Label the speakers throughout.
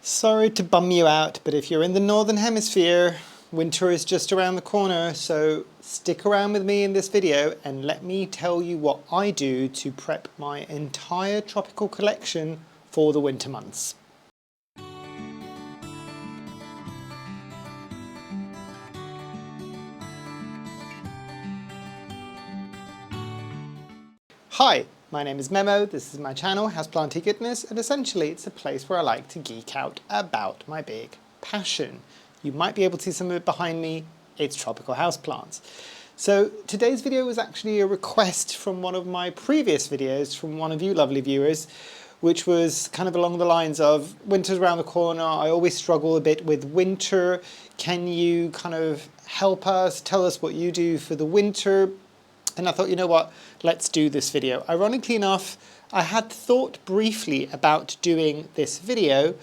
Speaker 1: Sorry to bum you out, but if you're in the Northern Hemisphere, winter is just around the corner, so stick around with me in this video and let me tell you what I do to prep my entire tropical collection for the winter months. Hi, my name is Memo, this is my channel, Houseplantygoodness, and essentially it's a place where I like to geek out about my big passion. You might be able to see some of it behind me, it's tropical houseplants. So today's video was actually a request from one of my previous videos from one of you lovely viewers, which was kind of along the lines of, winter's around the corner, I always struggle a bit with winter, can you kind of help us, tell us what you do for the winter? And I thought, you know what, let's do this video. Ironically enough, I had thought briefly about doing this video,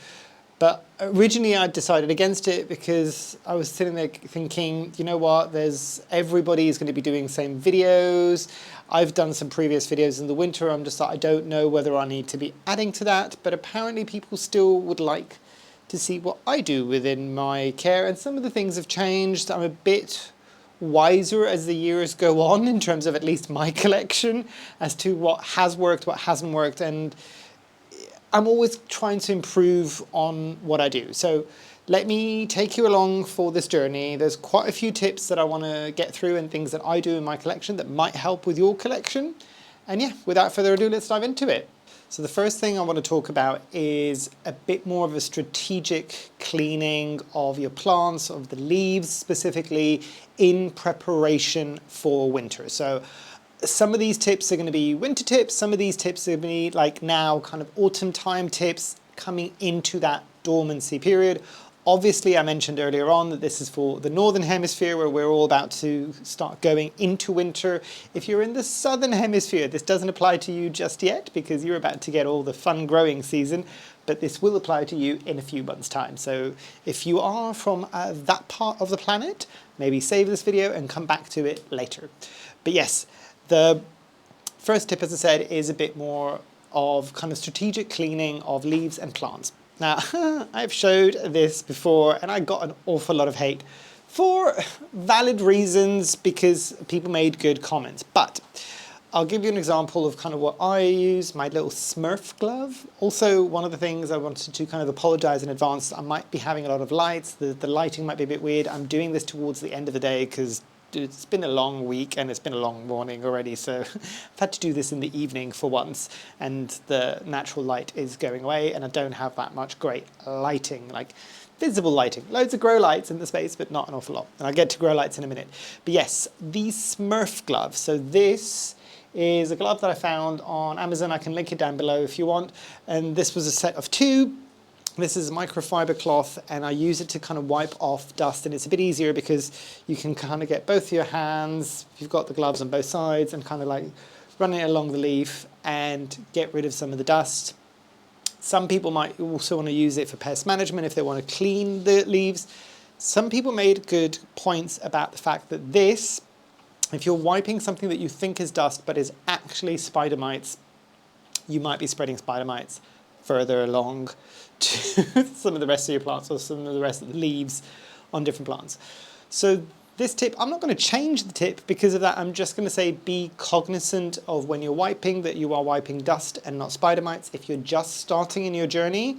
Speaker 1: but originally I decided against it because I was sitting there thinking, you know what, everybody is going to be doing the same videos. I've done some previous videos in the winter. I'm just like, I don't know whether I need to be adding to that, but apparently people still would like to see what I do within my care. And some of the things have changed. I'm a bit wiser as the years go on in terms of at least my collection as to what has worked, what hasn't worked, and I'm always trying to improve on what I do. So let me take you along for this journey. There's quite a few tips that I want to get through and things that I do in my collection that might help with your collection. And yeah, without further ado, let's dive into it. So the first thing I want to talk about is a bit more of a strategic cleaning of your plants, of the leaves specifically, in preparation for winter. So some of these tips are going to be winter tips, some of these tips are going to be like now kind of autumn time tips coming into that dormancy period. Obviously, I mentioned earlier on that this is for the Northern Hemisphere where we're all about to start going into winter. If you're in the Southern Hemisphere, this doesn't apply to you just yet because you're about to get all the fun growing season, but this will apply to you in a few months' time. So if you are from that part of the planet, maybe save this video and come back to it later. But yes, the first tip, as I said, is a bit more of kind of strategic cleaning of leaves and plants. Now, I've showed this before and I got an awful lot of hate for valid reasons because people made good comments. But I'll give you an example of kind of what I use, my little Smurf glove. Also, one of the things I wanted to kind of apologize in advance, I might be having a lot of lights, the lighting might be a bit weird. I'm doing this towards the end of the day because it's been a long week and it's been a long morning already, so I've had to do this in the evening for once, and the natural light is going away and I don't have that much great lighting, like visible lighting. Loads of grow lights in the space, but not an awful lot. And I'll get to grow lights in a minute. But yes, these Smurf gloves. So this is a glove that I found on Amazon. I can link it down below if you want. And this was a set of two. This is microfiber cloth and I use it to kind of wipe off dust, and it's a bit easier because you can kind of get both your hands, you've got the gloves on both sides, and kind of like run it along the leaf and get rid of some of the dust. Some people might also want to use it for pest management if they want to clean the leaves. Some people made good points about the fact that this, if you're wiping something that you think is dust but is actually spider mites, you might be spreading spider mites further along to some of the rest of your plants or some of the rest of the leaves on different plants. So this tip, I'm not going to change the tip because of that. I'm just going to say be cognizant of when you're wiping that you are wiping dust and not spider mites. If you're just starting in your journey,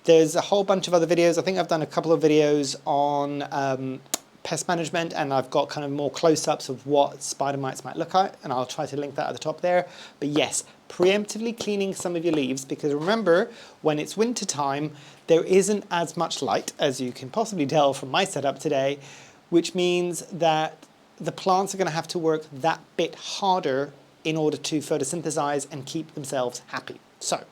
Speaker 1: there's a whole bunch of other videos. I think I've done a couple of videos on pest management, and I've got kind of more close-ups of what spider mites might look like, and I'll try to link that at the top there. But yes, preemptively cleaning some of your leaves, because remember, when it's winter time, there isn't as much light, as you can possibly tell from my setup today, which means that the plants are going to have to work that bit harder in order to photosynthesize and keep themselves happy. So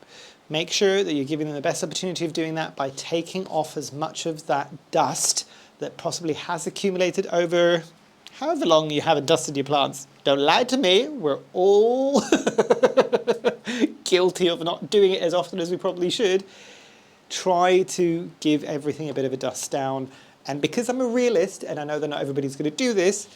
Speaker 1: make sure that you're giving them the best opportunity of doing that by taking off as much of that dust that possibly has accumulated over however long you haven't dusted your plants. Don't lie to me, we're all guilty of not doing it as often as we probably should. Try to give everything a bit of a dust down. And because I'm a realist, and I know that not everybody's going to do this,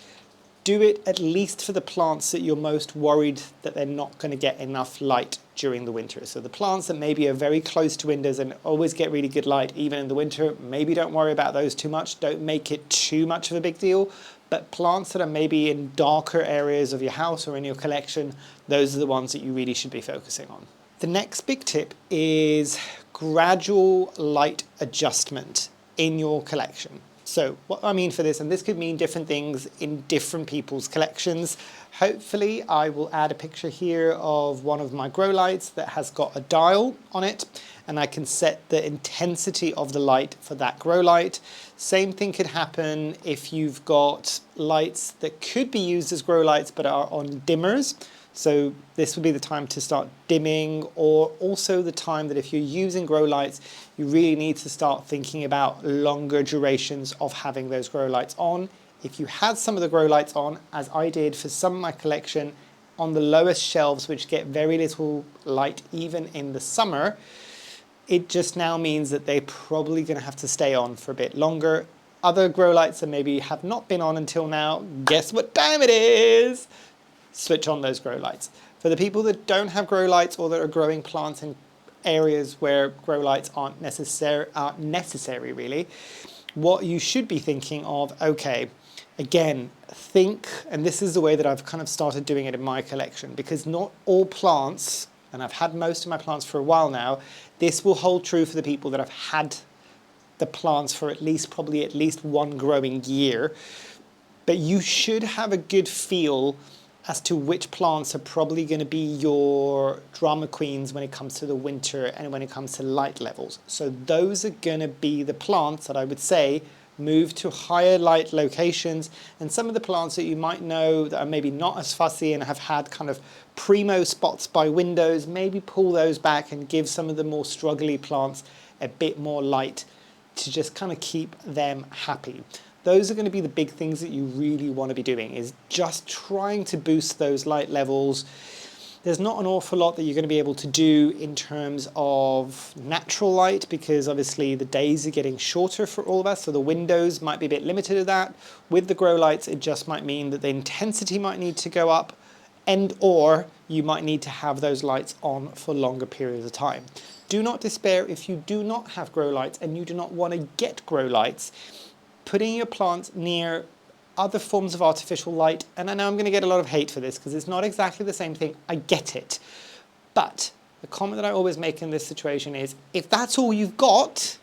Speaker 1: Do it at least for the plants that you're most worried that they're not going to get enough light during the winter. So the plants that maybe are very close to windows and always get really good light even in the winter, maybe don't worry about those too much. Don't make it too much of a big deal. But plants that are maybe in darker areas of your house or in your collection, those are the ones that you really should be focusing on. The next big tip is gradual light adjustment in your collection. So what I mean for this, and this could mean different things in different people's collections. Hopefully I will add a picture here of one of my grow lights that has got a dial on it, and I can set the intensity of the light for that grow light. Same thing could happen if you've got lights that could be used as grow lights but are on dimmers. So this would be the time to start dimming, or also the time that if you're using grow lights, you really need to start thinking about longer durations of having those grow lights on. If you had some of the grow lights on, as I did for some of my collection, on the lowest shelves, which get very little light even in the summer, it just now means that they're probably going to have to stay on for a bit longer. Other grow lights that maybe have not been on until now, guess what time it is? Switch on those grow lights. For the people that don't have grow lights or that are growing plants in areas where grow lights aren't necessary really, what you should be thinking of, okay, again, think, and this is the way that I've kind of started doing it in my collection, because not all plants, and I've had most of my plants for a while now, this will hold true for the people that have had the plants for probably at least one growing year, but you should have a good feel as to which plants are probably going to be your drama queens when it comes to the winter and when it comes to light levels. So those are going to be the plants that I would say move to higher light locations, and some of the plants that you might know that are maybe not as fussy and have had kind of primo spots by windows, maybe pull those back and give some of the more struggly plants a bit more light to just kind of keep them happy. Those are going to be the big things that you really want to be doing, is just trying to boost those light levels. There's not an awful lot that you're going to be able to do in terms of natural light, because obviously the days are getting shorter for all of us, so the windows might be a bit limited to that. With the grow lights, it just might mean that the intensity might need to go up, and or you might need to have those lights on for longer periods of time. Do not despair if you do not have grow lights and you do not want to get grow lights. Putting your plants near other forms of artificial light, and I know I'm going to get a lot of hate for this because it's not exactly the same thing, I get it. But the comment that I always make in this situation is, if that's all you've got,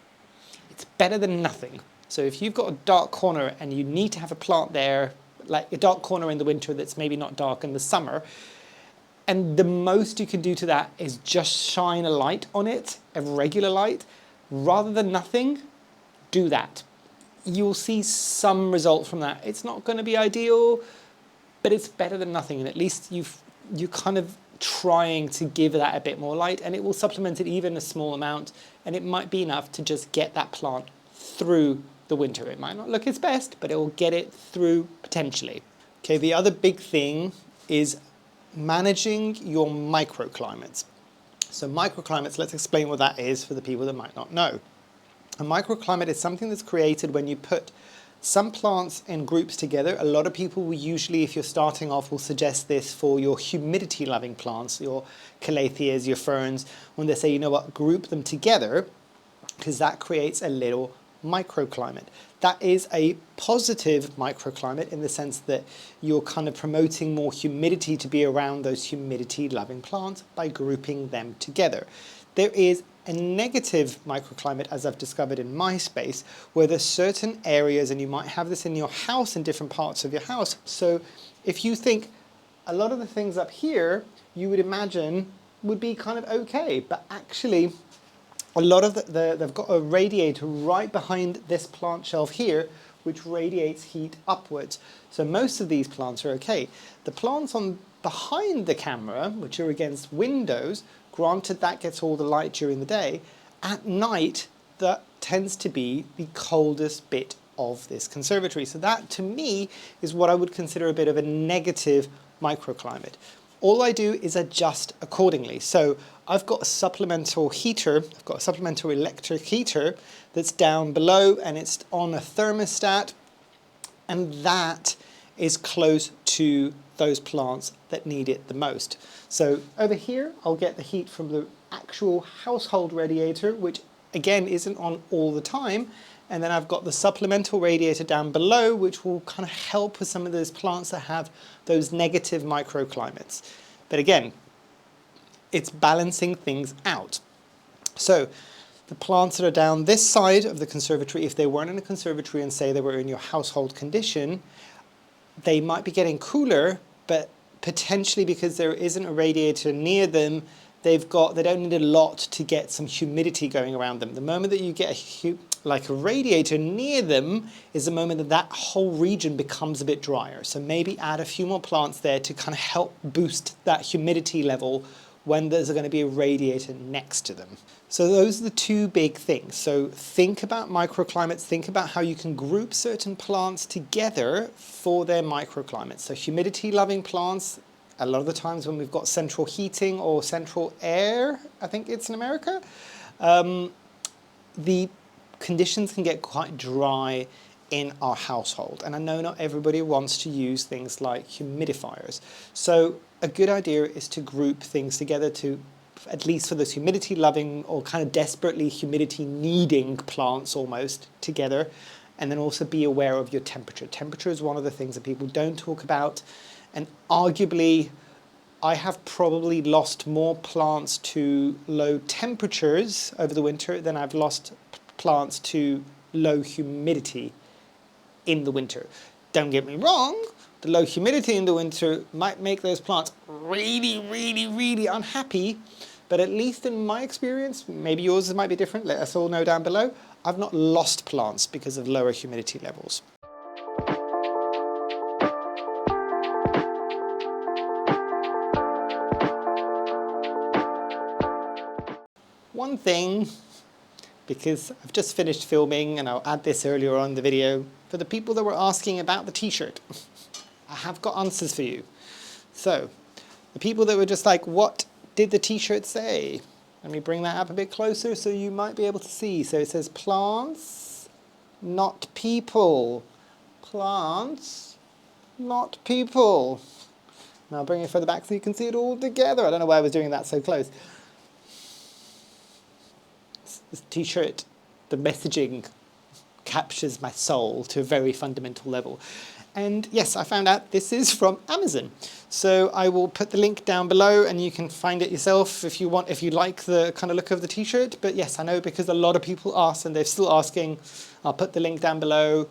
Speaker 1: it's better than nothing. So if you've got a dark corner and you need to have a plant there, like a dark corner in the winter that's maybe not dark in the summer, and the most you can do to that is just shine a light on it, a regular light, rather than nothing, do that. You'll see some result from that. It's not going to be ideal, but it's better than nothing, and at least you're kind of trying to give that a bit more light, and it will supplement it even a small amount, and it might be enough to just get that plant through the winter. It might not look its best, but it will get it through potentially. Okay, the other big thing is managing your microclimates. So microclimates, let's explain what that is for the people that might not know. A microclimate is something that's created when you put some plants in groups together. A lot of people will usually, if you're starting off, will suggest this for your humidity-loving plants, your calatheas, your ferns, when they say, you know what, group them together, because that creates a little microclimate. That is a positive microclimate in the sense that you're kind of promoting more humidity to be around those humidity-loving plants by grouping them together. There is a negative microclimate, as I've discovered in my space, where there's certain areas, and you might have this in your house, in different parts of your house. So if you think a lot of the things up here, you would imagine would be kind of okay, but actually a lot of they've got a radiator right behind this plant shelf here, which radiates heat upwards. So most of these plants are okay. The plants on behind the camera, which are against windows, granted that gets all the light during the day, at night that tends to be the coldest bit of this conservatory. So that to me is what I would consider a bit of a negative microclimate. All I do is adjust accordingly. So I've got a supplemental heater, I've got a supplemental electric heater that's down below, and it's on a thermostat, and that is close to those plants that need it the most. So over here, I'll get the heat from the actual household radiator, which again isn't on all the time. And then I've got the supplemental radiator down below, which will kind of help with some of those plants that have those negative microclimates. But again, it's balancing things out. So the plants that are down this side of the conservatory, if they weren't in a conservatory and say they were in your household condition, they might be getting cooler, but potentially because there isn't a radiator near them, they don't need a lot to get some humidity going around them. The moment that you get like a radiator near them is the moment that that whole region becomes a bit drier. So maybe add a few more plants there to kind of help boost that humidity level when there's going to be a radiator next to them. So those are the two big things. So think about microclimates, think about how you can group certain plants together for their microclimates. So humidity loving plants, a lot of the times when we've got central heating or central air, I think it's in America, the conditions can get quite dry in our household. And I know not everybody wants to use things like humidifiers. So a good idea is to group things together to, at least for those humidity loving or kind of desperately humidity needing plants almost together. And then also be aware of your temperature. Temperature is one of the things that people don't talk about. And arguably, I have probably lost more plants to low temperatures over the winter than I've lost plants to low humidity in the winter. Don't get me wrong, the low humidity in the winter might make those plants really, really, really unhappy, but at least in my experience, maybe yours might be different, let us all know down below, I've not lost plants because of lower humidity levels. One thing, because I've just finished filming and I'll add this earlier on in the video, for the people that were asking about the t-shirt, I have got answers for you. So, the people that were just like, what did the t-shirt say? Let me bring that up a bit closer so you might be able to see. So it says plants, not people. Plants, not people. Now I'll bring it further back so you can see it all together. I don't know why I was doing that so close. This t-shirt, the messaging captures my soul to a very fundamental level. And yes, I found out this is from Amazon. So I will put the link down below and you can find it yourself if you want, if you like the kind of look of the t-shirt. But yes, I know because a lot of people asked and they're still asking, I'll put the link down below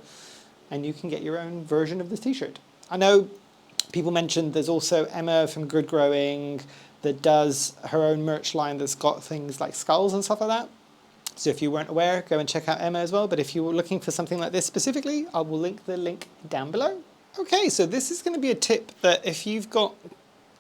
Speaker 1: and you can get your own version of this t-shirt. I know people mentioned there's also Emma from Good Growing that does her own merch line that's got things like skulls and stuff like that. So if you weren't aware, go and check out Emma as well. But if you were looking for something like this specifically, I will link the link down below. Okay, so this is going to be a tip that if you've got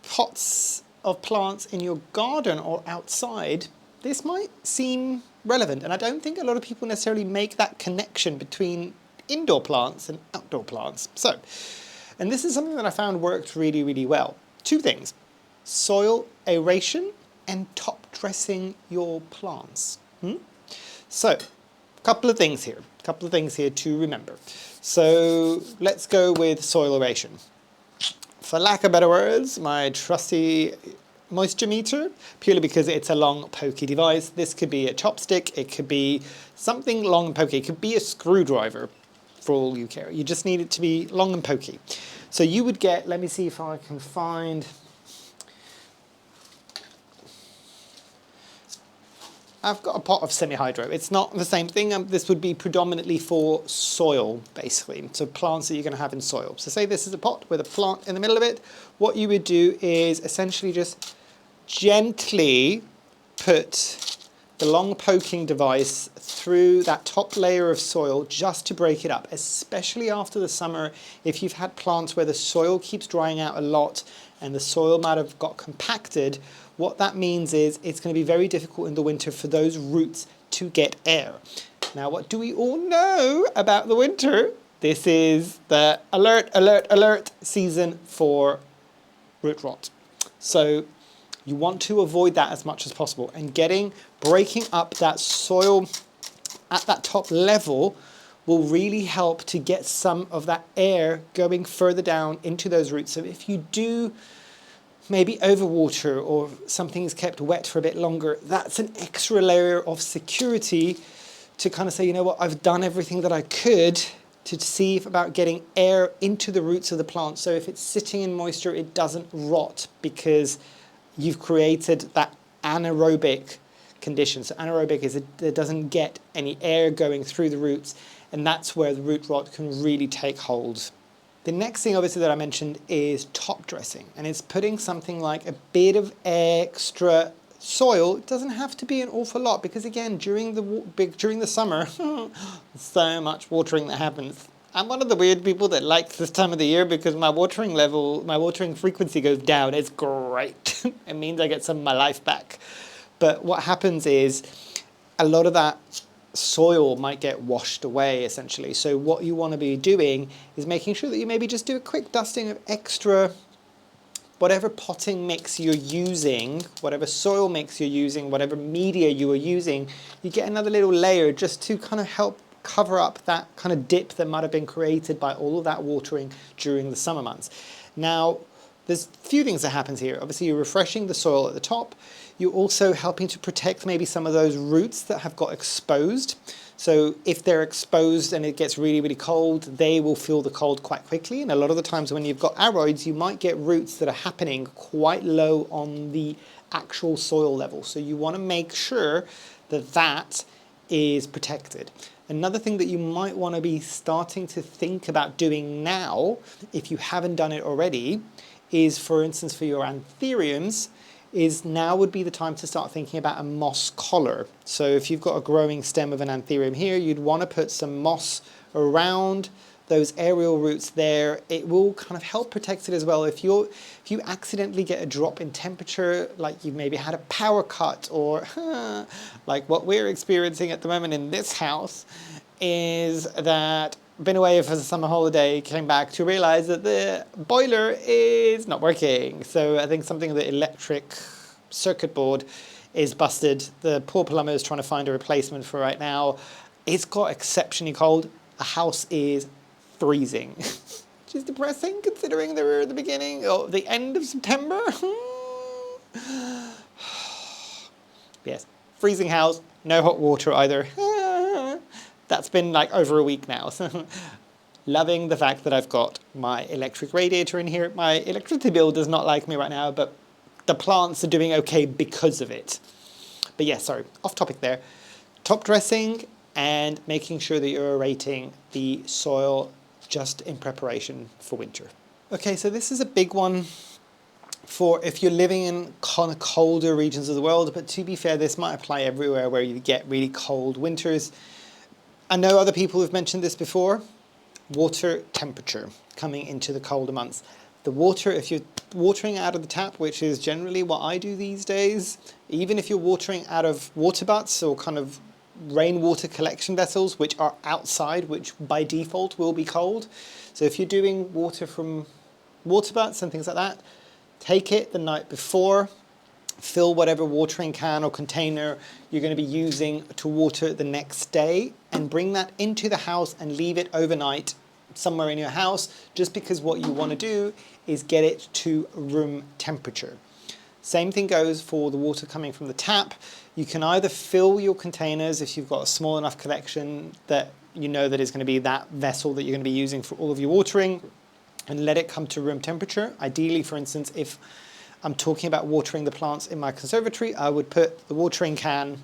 Speaker 1: pots of plants in your garden or outside, this might seem relevant. And I don't think a lot of people necessarily make that connection between indoor plants and outdoor plants. So, and this is something that I found worked really, really well. Two things: soil aeration and top dressing your plants. So, a couple of things here to remember. So, let's go with soil aeration. For lack of better words, my trusty moisture meter, purely because it's a long pokey device. This could be a chopstick, it could be something long and pokey, it could be a screwdriver for all you care. You just need it to be long and pokey. So you would get, let me see if I can find, I've got a pot of semi-hydro. It's not the same thing. This would be predominantly for soil, basically. So plants that you're going to have in soil. So say this is a pot with a plant in the middle of it. What you would do is essentially just gently put the long poking device through that top layer of soil just to break it up, especially after the summer. If you've had plants where the soil keeps drying out a lot and the soil might have got compacted, what that means is it's going to be very difficult in the winter for those roots to get air. Now, what do we all know about the winter? This is the alert, alert, alert season for root rot. So you want to avoid that as much as possible, and breaking up that soil at that top level will really help to get some of that air going further down into those roots. So if you do maybe overwater or something is kept wet for a bit longer, that's an extra layer of security to kind of say, you know what, I've done everything that I could to see about getting air into the roots of the plant. So if it's sitting in moisture, it doesn't rot because you've created that anaerobic condition. So anaerobic is it doesn't get any air going through the roots, and that's where the root rot can really take hold. The next thing obviously that I mentioned is top dressing, and it's putting something like a bit of extra soil. It doesn't have to be an awful lot because again, during the summer, so much watering that happens. I'm one of the weird people that likes this time of the year because my watering frequency goes down. It's great. It means I get some of my life back. But what happens is a lot of that soil might get washed away essentially. So what you want to be doing is making sure that you maybe just do a quick dusting of extra whatever potting mix you're using, whatever soil mix you're using, whatever media you are using, you get another little layer just to kind of help cover up that kind of dip that might have been created by all of that watering during the summer months. Now, there's a few things that happens here. Obviously, you're refreshing the soil at the top. You're also helping to protect maybe some of those roots that have got exposed. So if they're exposed and it gets really, really cold, they will feel the cold quite quickly. And a lot of the times when you've got aroids, you might get roots that are happening quite low on the actual soil level. So you want to make sure that that is protected. Another thing that you might want to be starting to think about doing now, if you haven't done it already, is, for instance, for your anthuriums, is now would be the time to start thinking about a moss collar. So if you've got a growing stem of an anthurium here, you'd want to put some moss around those aerial roots there. It will kind of help protect it as well. If you accidentally get a drop in temperature, like you maybe had a power cut, or like what we're experiencing at the moment in this house, is that been away for the summer holiday, came back to realize that the boiler is not working. So I think something of the electric circuit board is busted. The poor plumber is trying to find a replacement for right now. It's got exceptionally cold. The house is freezing, which is depressing considering we're at the beginning or the end of September. Yes, freezing house, no hot water either. That's been like over a week now. So loving the fact that I've got my electric radiator in here. My electricity bill does not like me right now, but the plants are doing okay because of it. But yeah, sorry, off topic there. Top dressing and making sure that you're aerating the soil just in preparation for winter. Okay, so this is a big one for if you're living in kind of colder regions of the world, but to be fair, this might apply everywhere where you get really cold winters. I know other people have mentioned this before, water temperature coming into the colder months. The water, if you're watering out of the tap, which is generally what I do these days, even if you're watering out of water butts or kind of rainwater collection vessels, which are outside, which by default will be cold. So if you're doing water from water butts and things like that, take it the night before, fill whatever watering can or container you're going to be using to water the next day, and bring that into the house and leave it overnight somewhere in your house, just because what you want to do is get it to room temperature. Same thing goes for the water coming from the tap. You can either fill your containers if you've got a small enough collection that you know that is going to be that vessel that you're going to be using for all of your watering, and let it come to room temperature. Ideally, for instance, if I'm talking about watering the plants in my conservatory, I would put the watering can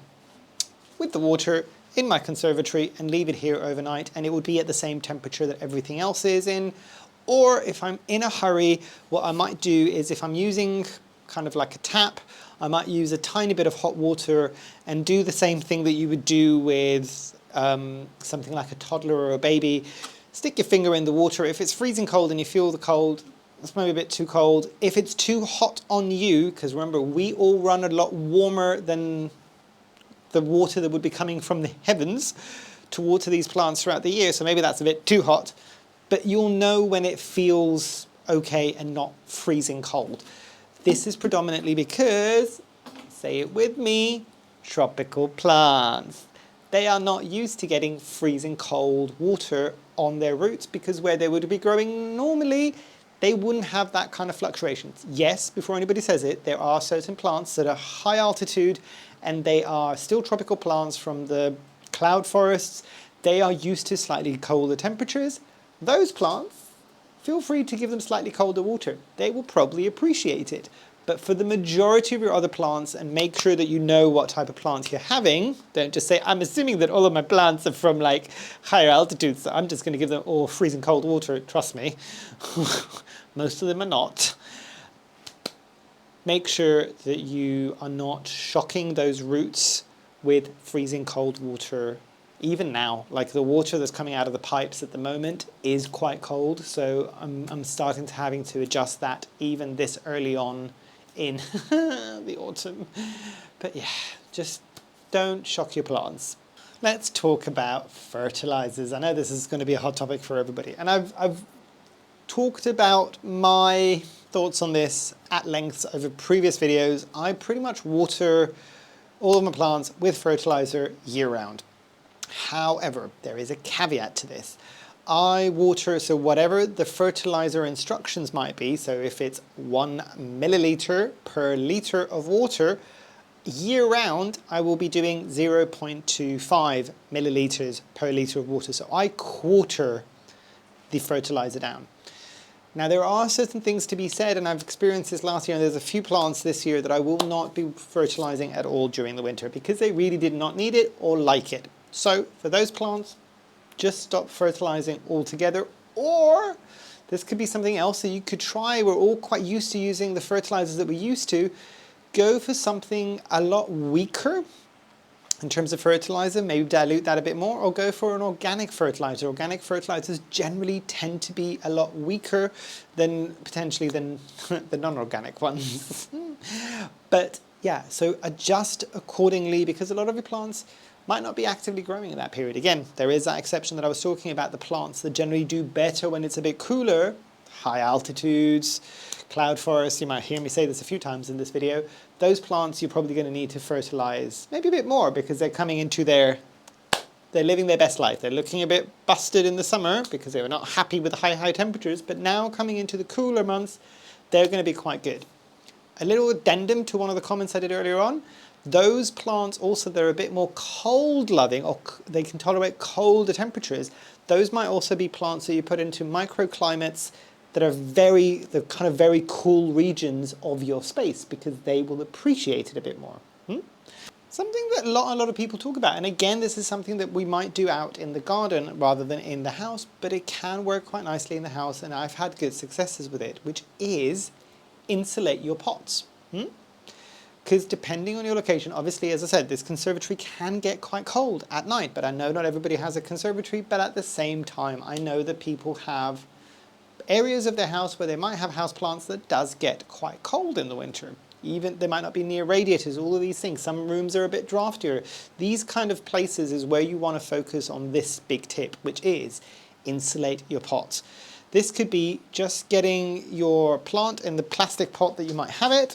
Speaker 1: with the water in my conservatory and leave it here overnight, and it would be at the same temperature that everything else is in. Or if I'm in a hurry, what I might do is, if I'm using kind of like a tap, I might use a tiny bit of hot water and do the same thing that you would do with something like a toddler or a baby. Stick your finger in the water. If it's freezing cold and you feel the cold, it's maybe a bit too cold. If it's too hot on you, because remember, we all run a lot warmer than the water that would be coming from the heavens to water these plants throughout the year, so maybe that's a bit too hot, but you'll know when it feels okay and not freezing cold. This is predominantly because, say it with me, tropical plants. they are not used to getting freezing cold water on their roots, because where they would be growing normally, they wouldn't have that kind of fluctuations. Yes, before anybody says it, there are certain plants that are high altitude and they are still tropical plants from the cloud forests. They are used to slightly colder temperatures. Those plants, feel free to give them slightly colder water. They will probably appreciate it. But for the majority of your other plants, and make sure that you know what type of plant you're having. Don't just say, I'm assuming that all of my plants are from like higher altitudes, so I'm just going to give them all freezing cold water. Trust me, most of them are not. Make sure that you are not shocking those roots with freezing cold water. Even now, like the water that's coming out of the pipes at the moment is quite cold, so I'm starting to having to adjust that even this early on in the autumn. But yeah, just don't shock your plants. Let's talk about fertilizers. I know this is going to be a hot topic for everybody, and I've talked about my thoughts on this at length over previous videos. I pretty much water all of my plants with fertilizer year round. However, there is a caveat to this. I water, so whatever the fertilizer instructions might be, so if it's 1 milliliter per liter of water, year round I will be doing 0.25 milliliters per liter of water. So I quarter the fertilizer down. Now there are certain things to be said, and I've experienced this last year, and there's a few plants this year that I will not be fertilizing at all during the winter because they really did not need it or like it. So for those plants, just stop fertilizing altogether, or this could be something else that you could try. We're all quite used to using the fertilizers that we used to. Go for something a lot weaker in terms of fertilizer, maybe dilute that a bit more, or go for an organic fertilizer. Organic fertilizers generally tend to be a lot weaker than potentially than the non-organic ones. But yeah, so adjust accordingly, because a lot of your plants might not be actively growing in that period. Again, there is that exception that I was talking about, the plants that generally do better when it's a bit cooler, high altitudes, cloud forests. You might hear me say this a few times in this video. Those plants you're probably going to need to fertilize maybe a bit more, because they're coming into they're living their best life. They're looking a bit busted in the summer because they were not happy with the high temperatures, but now coming into the cooler months, they're going to be quite good. A little addendum to one of the comments I did earlier on. Those plants also, they're a bit more cold loving, or they can tolerate colder temperatures. Those might also be plants that you put into microclimates that are the kind of very cool regions of your space, because they will appreciate it a bit more. Something that a lot of people talk about, and again, this is something that we might do out in the garden rather than in the house, but it can work quite nicely in the house, and I've had good successes with it, which is insulate your pots. Because depending on your location, obviously, as I said, this conservatory can get quite cold at night, but I know not everybody has a conservatory, but at the same time, I know that people have areas of their house where they might have houseplants that does get quite cold in the winter. Even they might not be near radiators, all of these things. Some rooms are a bit draftier. These kind of places is where you want to focus on this big tip, which is insulate your pots. This could be just getting your plant in the plastic pot that you might have it.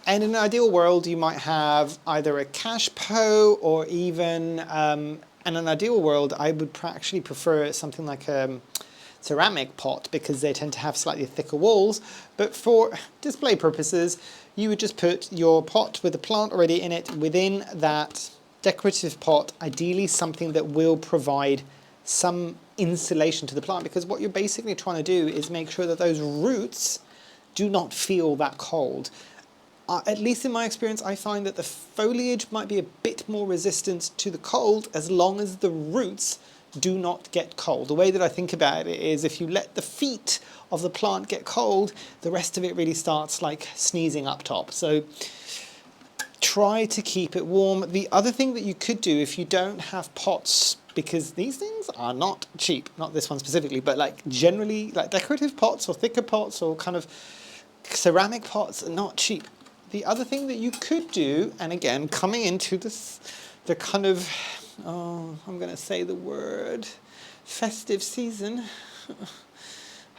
Speaker 1: And in an ideal world, you might have either a cache pot, or even, in an ideal world, I would actually prefer something like a ceramic pot, because they tend to have slightly thicker walls. But for display purposes, you would just put your pot with the plant already in it within that decorative pot, ideally something that will provide some insulation to the plant, because what you're basically trying to do is make sure that those roots do not feel that cold. At least in my experience, I find that the foliage might be a bit more resistant to the cold as long as the roots do not get cold. The way that I think about it is, if you let the feet of the plant get cold, the rest of it really starts like sneezing up top. So try to keep it warm. The other thing that you could do if you don't have pots, because these things are not cheap, not this one specifically, but like generally like decorative pots or thicker pots or kind of ceramic pots are not cheap. The other thing that you could do, and again, coming into this, the kind of, I'm going to say the word, festive season.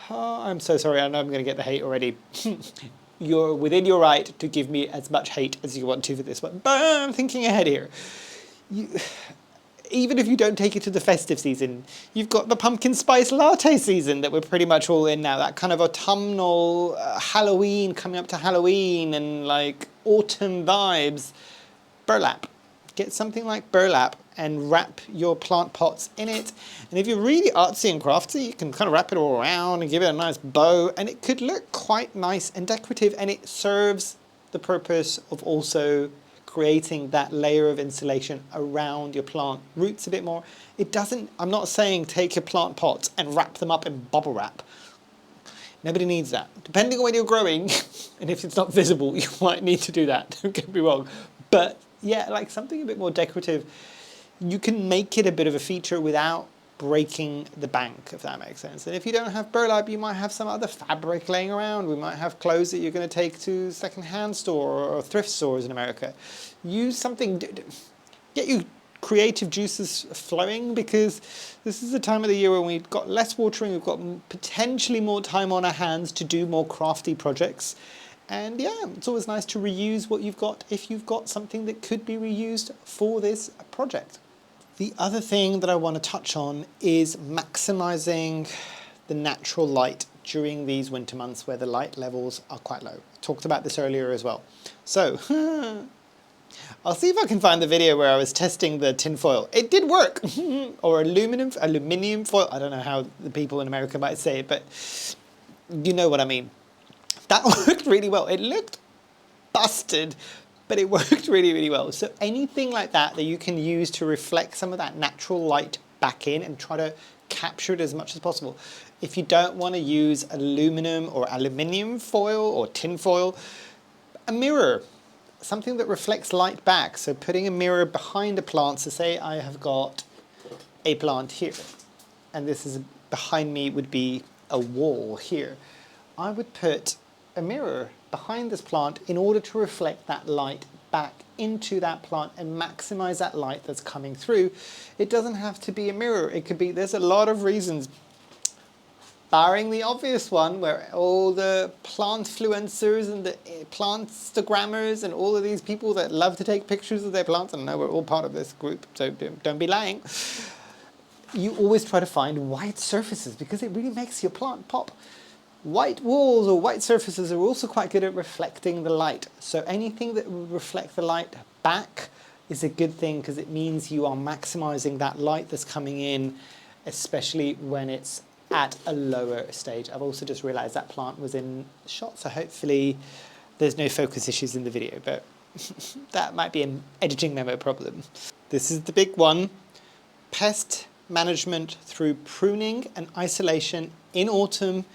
Speaker 1: Oh, I'm so sorry, I know I'm going to get the hate already. You're within your right to give me as much hate as you want to for this one, but I'm thinking ahead here. Even if you don't take it to the festive season, you've got the pumpkin spice latte season that we're pretty much all in now, that kind of autumnal Halloween, coming up to Halloween and like autumn vibes. Burlap. Get something like burlap and wrap your plant pots in it. And if you're really artsy and crafty, you can kind of wrap it all around and give it a nice bow, and it could look quite nice and decorative, and it serves the purpose of also creating that layer of insulation around your plant roots a bit more. It doesn't, I'm not saying take your plant pots and wrap them up in bubble wrap. Nobody needs that. Depending on when you're growing, and if it's not visible, you might need to do that, don't get me wrong. But yeah, like something a bit more decorative. You can make it a bit of a feature without breaking the bank, if that makes sense. And if you don't have burlap, you might have some other fabric laying around. We might have clothes that you're going to take to second-hand store or thrift stores in America. Use something, get your creative juices flowing, because this is the time of the year when we've got less watering, we've got potentially more time on our hands to do more crafty projects. And yeah, it's always nice to reuse what you've got if you've got something that could be reused for this project. The other thing that I want to touch on is maximising the natural light during these winter months where the light levels are quite low. I talked about this earlier as well. So, I'll see if I can find the video where I was testing the tin foil. It did work! Or aluminium foil. I don't know how the people in America might say it, but you know what I mean. That worked really well. It looked busted, but it worked really, really well. So anything like that that you can use to reflect some of that natural light back in and try to capture it as much as possible. If you don't want to use aluminum or aluminium foil or tin foil, a mirror, something that reflects light back. So putting a mirror behind a plant. So say I have got a plant here, and this is behind me would be a wall here. I would put a mirror behind this plant in order to reflect that light back into that plant and maximize that light that's coming through. It doesn't have to be a mirror. It could be, there's a lot of reasons, barring the obvious one where all the plant influencers and the plant Instagrammers and all of these people that love to take pictures of their plants, and I know we're all part of this group, so don't be lying. You always try to find white surfaces because it really makes your plant pop. White walls or white surfaces are also quite good at reflecting the light. So anything that will reflect the light back is a good thing because it means you are maximizing that light that's coming in, especially when it's at a lower stage. I've also just realized that plant was in shot, so hopefully there's no focus issues in the video, but that might be an editing memo problem. This is the big one. Pest management through pruning and isolation in autumn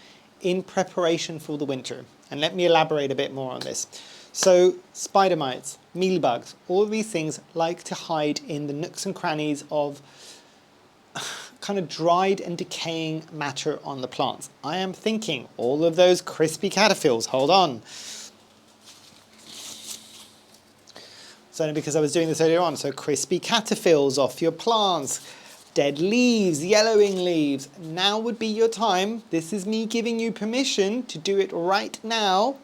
Speaker 1: in preparation for the winter. And let me elaborate a bit more on this. So spider mites, mealybugs, all of these things like to hide in the nooks and crannies of kind of dried and decaying matter on the plants. I am thinking all of those crispy caterpillars, hold on. It's only because I was doing this earlier on. So crispy caterpillars off your plants, dead leaves, yellowing leaves. Now would be your time. This is me giving you permission to do it right now.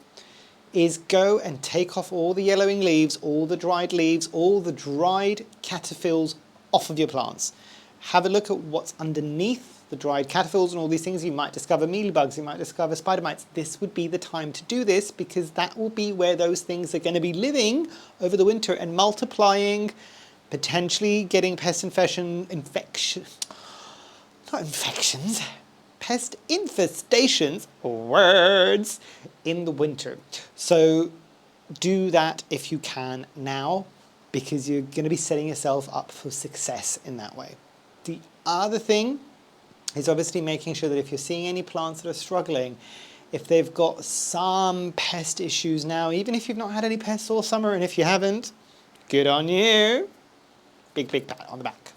Speaker 1: Is go and take off all the yellowing leaves, all the dried leaves, all the dried caterpillars off of your plants. Have a look at what's underneath the dried caterpillars and all these things. You might discover mealybugs, you might discover spider mites. This would be the time to do this because that will be where those things are going to be living over the winter and multiplying, potentially getting pest pest infestations, words, in the winter. So do that if you can now, because you're going to be setting yourself up for success in that way. The other thing is obviously making sure that if you're seeing any plants that are struggling, if they've got some pest issues now, even if you've not had any pests all summer, and if you haven't, good on you. Big pat on the back.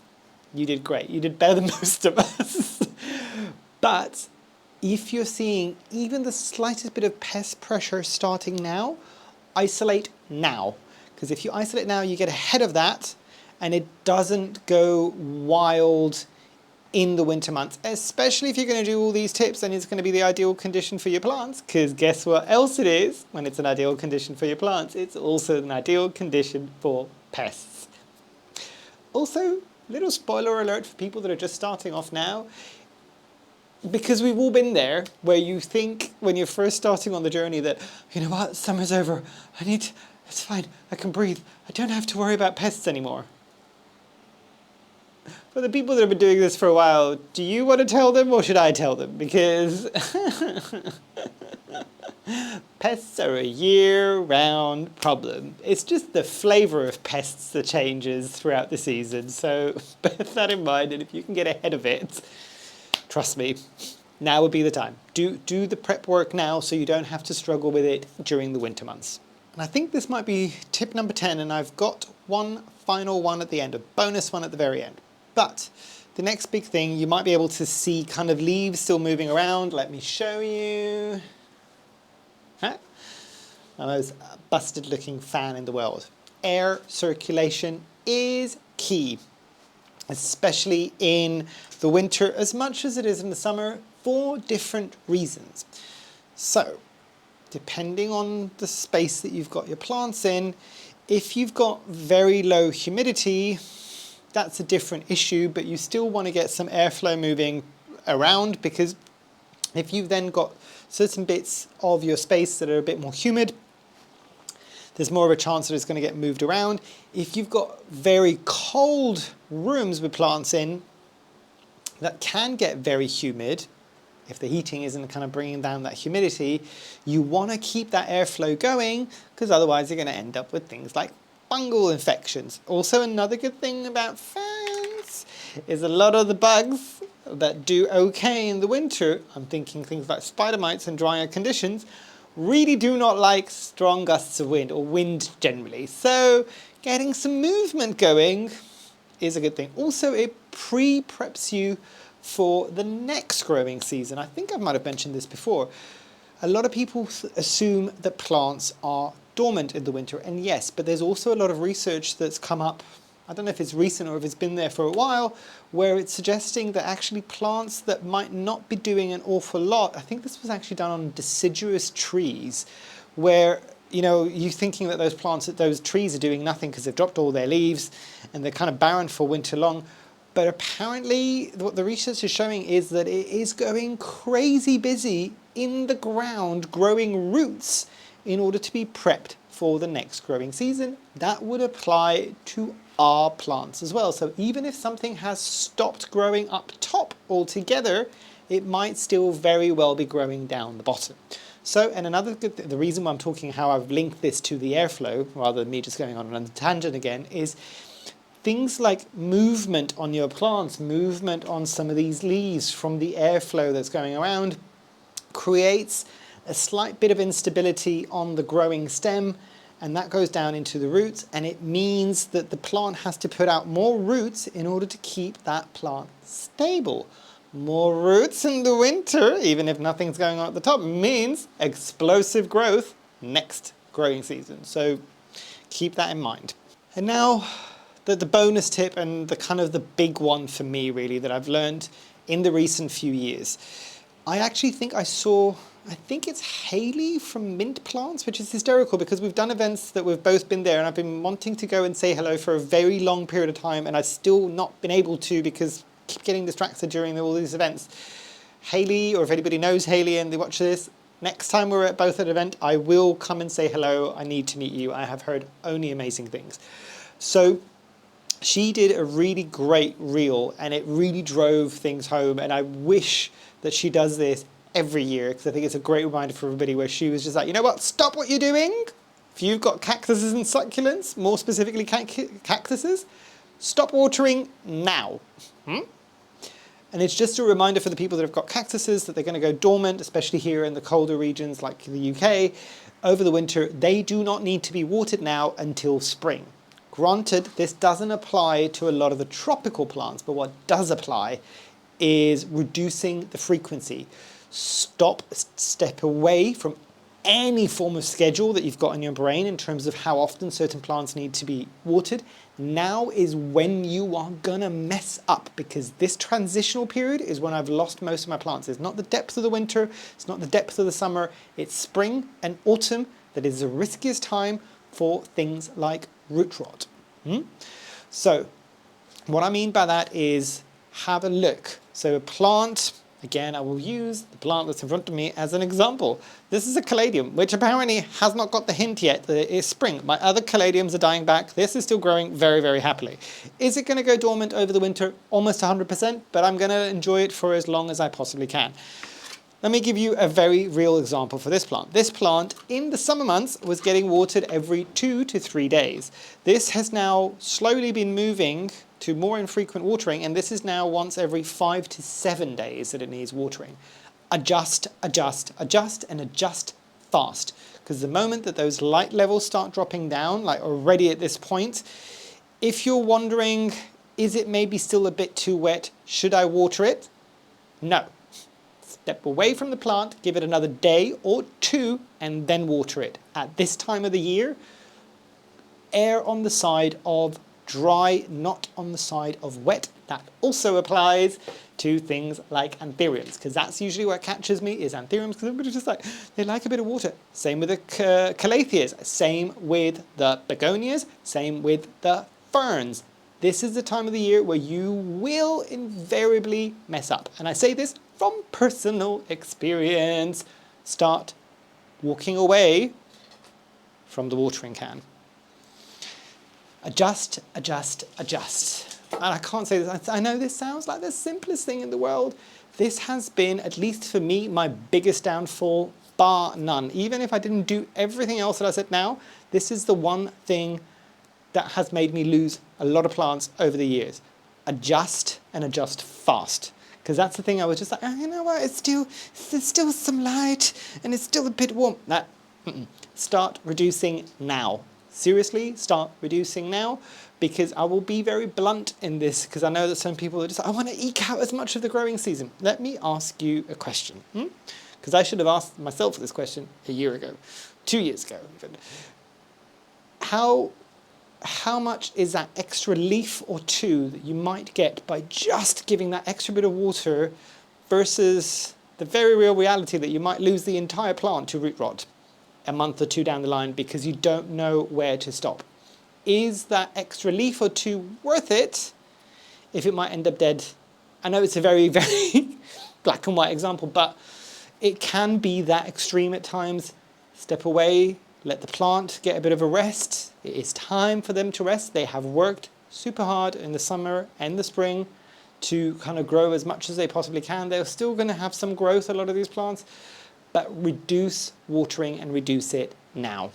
Speaker 1: You did great. You did better than most of us. But if you're seeing even the slightest bit of pest pressure starting now, isolate now. Because if you isolate now, you get ahead of that and it doesn't go wild in the winter months, especially if you're going to do all these tips, and it's going to be the ideal condition for your plants, because guess what else it is when it's an ideal condition for your plants? It's also an ideal condition for pests. Also, little spoiler alert for people that are just starting off now, because we've all been there, where you think when you're first starting on the journey that, you know what, summer's over, it's fine, I can breathe, I don't have to worry about pests anymore. For the people that have been doing this for a while, do you want to tell them or should I tell them? Because pests are a year-round problem. It's just the flavour of pests that changes throughout the season. So bear that in mind, and if you can get ahead of it, trust me, now would be the time. Do the prep work now so you don't have to struggle with it during the winter months. And I think this might be tip number 10, and I've got one final one at the end, a bonus one at the very end. But the next big thing, you might be able to see kind of leaves still moving around. Let me show you. Huh? My most busted looking fan in the world. Air circulation is key, especially in the winter as much as it is in the summer, for different reasons. So, depending on the space that you've got your plants in, if you've got very low humidity, that's a different issue, but you still want to get some airflow moving around, because if you've then got certain bits of your space that are a bit more humid, there's more of a chance that it's going to get moved around. If you've got very cold rooms with plants in that can get very humid, if the heating isn't kind of bringing down that humidity, you want to keep that airflow going, because otherwise you're going to end up with things like fungal infections. Also, another good thing about fans is a lot of the bugs that do okay in the winter, I'm thinking things like spider mites and drier conditions, really do not like strong gusts of wind, or wind generally. So getting some movement going is a good thing. Also, it pre-preps you for the next growing season. I think I might have mentioned this before. A lot of people assume that plants are dormant in the winter, and yes, but there's also a lot of research that's come up, I don't know if it's recent or if it's been there for a while, where it's suggesting that actually plants that might not be doing an awful lot, I think this was actually done on deciduous trees, where, you know, you're thinking that those trees are doing nothing because they've dropped all their leaves and they're kind of barren for winter long. But apparently what the research is showing is that it is going crazy busy in the ground, growing roots in order to be prepped for the next growing season. That would apply to our plants as well. So even if something has stopped growing up top altogether, it might still very well be growing down the bottom. So, and another good thing, the reason why I'm talking how I've linked this to the airflow, rather than me just going on a tangent again, is things like movement on your plants, movement on some of these leaves from the airflow that's going around, creates a slight bit of instability on the growing stem, and that goes down into the roots, and it means that the plant has to put out more roots in order to keep that plant stable. More roots in the winter, even if nothing's going on at the top, means explosive growth next growing season. So keep that in mind. And now the bonus tip, and the kind of the big one for me really that I've learned in the recent few years. I actually think I think it's Haley from Mint Plants, which is hysterical because we've done events that we've both been there, and I've been wanting to go and say hello for a very long period of time, and I've still not been able to because I keep getting distracted during all these events. Haley, or if anybody knows Haley and they watch this, next time we're at both at an event, I will come and say hello. I need to meet you. I have heard only amazing things. So she did a really great reel, and it really drove things home, and I wish that she does this every year, because I think it's a great reminder for everybody, where she was just like, you know what, stop what you're doing. If you've got cactuses and succulents, more specifically cactuses, stop watering now. And it's just a reminder for the people that have got cactuses that they're going to go dormant, especially here in the colder regions like the UK, over the winter. They do not need to be watered now until spring. Granted, this doesn't apply to a lot of the tropical plants, but what does apply is reducing the frequency. Step away from any form of schedule that you've got in your brain in terms of how often certain plants need to be watered, now is when you are gonna mess up, because this transitional period is when I've lost most of my plants. It's not the depth of the winter, it's not the depth of the summer, it's spring and autumn that is the riskiest time for things like root rot. So what I mean by that is have a look. So a plant, again, I will use the plant that's in front of me as an example. This is a caladium, which apparently has not got the hint yet that it is spring. My other caladiums are dying back. This is still growing very, very happily. Is it going to go dormant over the winter? Almost 100%, but I'm going to enjoy it for as long as I possibly can. Let me give you a very real example for this plant. This plant in the summer months was getting watered every 2 to 3 days. This has now slowly been moving to more infrequent watering, and this is now once every 5 to 7 days that it needs watering. Adjust, adjust, adjust, and adjust fast. Because the moment that those light levels start dropping down, like already at this point, if you're wondering, is it maybe still a bit too wet? Should I water it? No. Step away from the plant, give it another day or 2, and then water it. At this time of the year, err on the side of dry, not on the side of wet. That also applies to things like anthuriums, because that's usually what catches me, is anthuriums, because everybody's just like, they like a bit of water. Same with the calatheas, same with the begonias, same with the ferns. This is the time of the year where you will invariably mess up. And I say this from personal experience. Start walking away from the watering can. Adjust, adjust, adjust. And I can't say this, I know this sounds like the simplest thing in the world. This has been, at least for me, my biggest downfall, bar none. Even if I didn't do everything else that I said now, this is the one thing that has made me lose a lot of plants over the years. Adjust, and adjust fast. Because that's the thing, I was just like, oh, you know what, there's still some light and it's still a bit warm. Start reducing now. Seriously, start reducing now, because I will be very blunt in this, because I know that some people are just like, I want to eke out as much of the growing season. Let me ask you a question. Because I should have asked myself this question a year ago, 2 years ago even. How much is that extra leaf or 2 that you might get by just giving that extra bit of water versus the very real reality that you might lose the entire plant to root rot a month or 2 down the line because you don't know where to stop? Is that extra leaf or 2 worth it if it might end up dead? I know it's a very, very black and white example, but it can be that extreme at times. Step away, let the plant get a bit of a rest. It is time for them to rest. They have worked super hard in the summer and the spring to kind of grow as much as they possibly can. They're still going to have some growth, a lot of these plants, but reduce watering and reduce it now.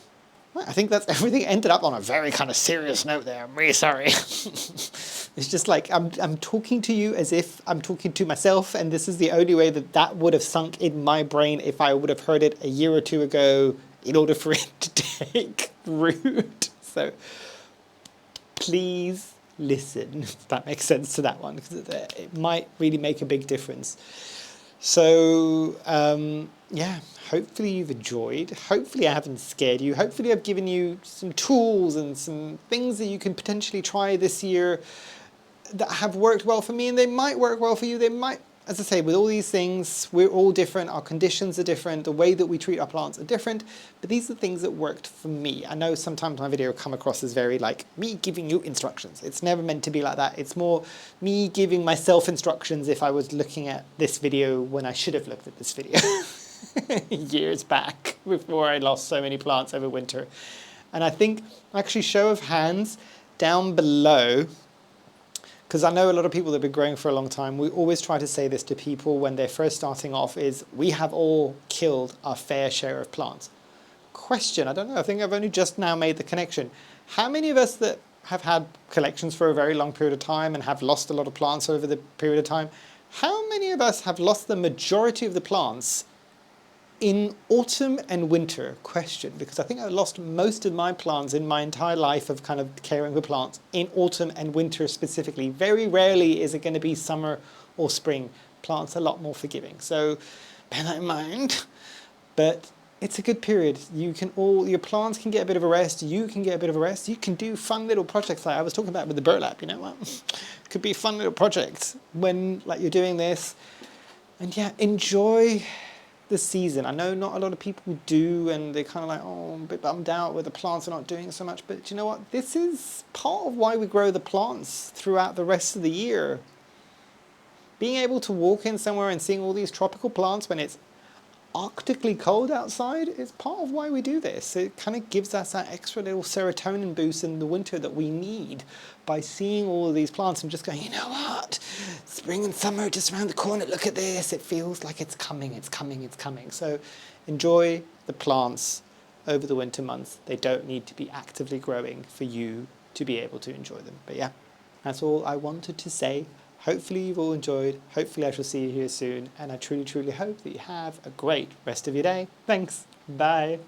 Speaker 1: Well, I think that's everything. Ended up on a very kind of serious note there. I'm really sorry. It's just like I'm talking to you as if I'm talking to myself, and this is the only way that that would have sunk in my brain if I would have heard it a year or 2 ago in order for it to take root. So please listen, if that makes sense to that one, because it might really make a big difference. So yeah, hopefully you've enjoyed. Hopefully I haven't scared you. Hopefully I've given you some tools and some things that you can potentially try this year that have worked well for me, and they might work well for you. They might, as I say, with all these things, we're all different, our conditions are different, the way that we treat our plants are different, but these are things that worked for me. I know sometimes my video come across as very like me giving you instructions. It's never meant to be like that. It's more me giving myself instructions if I was looking at this video when I should have looked at this video years back before I lost so many plants over winter. And I think, actually, show of hands down below, because I know a lot of people that have been growing for a long time, we always try to say this to people when they're first starting off, is we have all killed our fair share of plants. Question, I don't know, I think I've only just now made the connection. How many of us that have had collections for a very long period of time and have lost a lot of plants over the period of time, how many of us have lost the majority of the plants in autumn and winter? Question, because I think I lost most of my plants in my entire life of kind of caring for plants in autumn and winter specifically. Very rarely is it going to be summer or spring. Plants are a lot more forgiving. So bear that in mind. But it's a good period. Your plants can get a bit of a rest, you can get a bit of a rest, you can do fun little projects like I was talking about with the burlap, you know what? Could be fun little projects when like you're doing this. And yeah, enjoy the season. I know not a lot of people do, and they're kind of like, oh, I'm a bit bummed out where the plants are not doing so much, but you know what? This is part of why we grow the plants throughout the rest of the year. Being able to walk in somewhere and seeing all these tropical plants when it's arctically cold outside is part of why we do this. It kind of gives us that extra little serotonin boost in the winter that we need by seeing all of these plants and just going, you know what? Spring and summer are just around the corner. Look at this. It feels like it's coming, it's coming, it's coming. So enjoy the plants over the winter months. They don't need to be actively growing for you to be able to enjoy them. But yeah, that's all I wanted to say. Hopefully you've all enjoyed. Hopefully I shall see you here soon. And I truly, truly hope that you have a great rest of your day. Thanks. Bye.